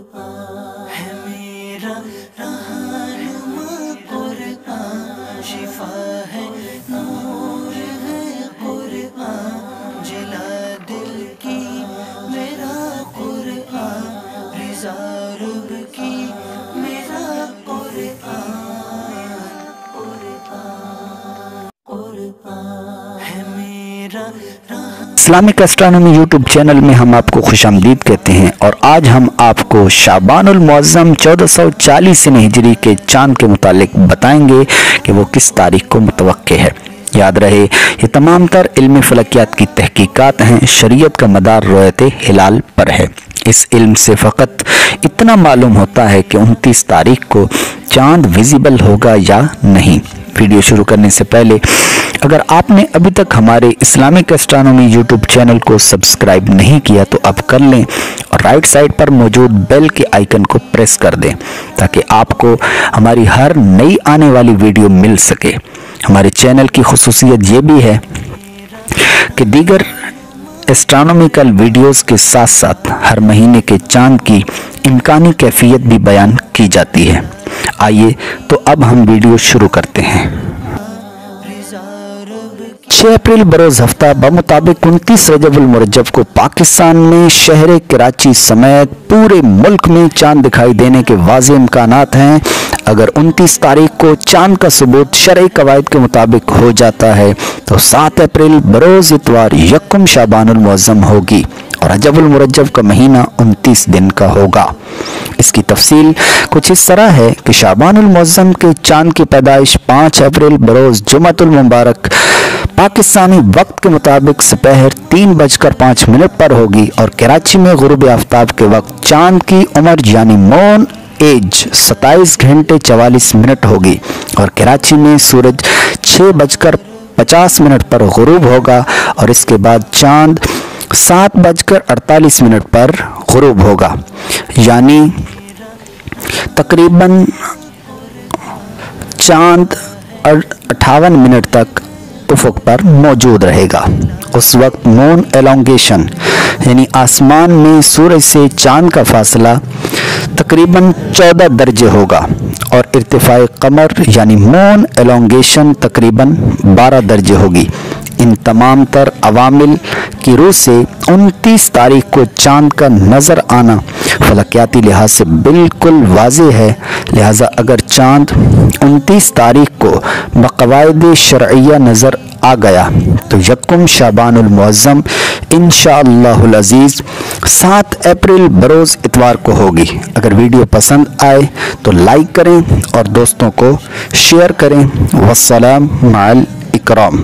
قرآن ہے میرا رہنما، قرآن شفا ہے، نور ہے قرآن، جلا دل کی میرا قرآن، رضا رب کی میرا قرآن، قرآن ہے میرا اسلامک اسٹرانومی یوٹیوب چینل میں ہم آپ کو خوش آمدید کہتے ہیں، اور آج ہم آپ کو شعبان المعظم 1440 ہجری کے چاند کے متعلق بتائیں گے کہ وہ کس تاریخ کو متوقع ہے۔ یاد رہے یہ تمام تر علم فلکیات کی تحقیقات ہیں، شریعت کا مدار رؤیت ہلال پر ہے۔ اس علم سے فقط اتنا معلوم ہوتا ہے کہ 29 تاریخ کو چاند ویزیبل ہوگا یا نہیں۔ ویڈیو شروع کرنے سے پہلے اگر آپ نے ابھی تک ہمارے اسلامک اسٹرانومی یوٹیوب چینل کو سبسکرائب نہیں کیا تو اب کر لیں، اور رائٹ سائڈ پر موجود بیل کے آئیکن کو پریس کر دیں تاکہ آپ کو ہماری ہر نئی آنے والی ویڈیو مل سکے۔ ہمارے چینل کی خصوصیت یہ بھی ہے کہ دیگر اسٹرانومیکل ویڈیوز کے ساتھ ساتھ ہر مہینے کے چاند کی امکانی کیفیت بھی بیان کی جاتی ہے۔ آئیے تو اب ہم ویڈیو شروع کرتے ہیں۔ 6 اپریل بروز ہفتہ بمطابق 29 رجب المرجب کو پاکستان میں شہر کراچی سمیت پورے ملک میں چاند دکھائی دینے کے واضح امکانات ہیں۔ اگر 29 تاریخ کو چاند کا ثبوت شرعی قواعد کے مطابق ہو جاتا ہے تو 7 اپریل بروز اتوار یکم شعبان المعظم ہوگی، اور رجب المرجب کا مہینہ 29 دن کا ہوگا۔ اس کی تفصیل کچھ اس طرح ہے کہ شعبان المعظم کے چاند کی پیدائش 5 اپریل بروز جمعۃ المبارک پاکستانی وقت کے مطابق سپہر 3:05 پر ہوگی، اور کراچی میں غروب آفتاب کے وقت چاند کی عمر یعنی مون ایج 27 گھنٹے 44 منٹ ہوگی، اور کراچی میں سورج 6:50 پر غروب ہوگا، اور اس کے بعد چاند 7:48 پر غروب ہوگا، یعنی تقریباً چاند 58 منٹ تک افق پر موجود رہے گا۔ اس وقت مون ایلونگیشن یعنی آسمان میں سورج سے چاند کا فاصلہ تقریباً 14 درجے ہوگا، اور ارتفاع قمر یعنی مون ایلونگیشن تقریباً 12 درجے ہوگی۔ ان تمام تر عوامل کی روح سے 29 تاریخ کو چاند کا نظر آنا فلکیاتی لحاظ سے بالکل واضح ہے، لہذا اگر چاند 29 تاریخ کو بقواعد شرعیہ نظر آ گیا تو یکم شعبان المعظم انشاءاللہ العزیز 7 اپریل بروز اتوار کو ہوگی۔ اگر ویڈیو پسند آئے تو لائک کریں اور دوستوں کو شیئر کریں۔ والسلام مع الاکرام۔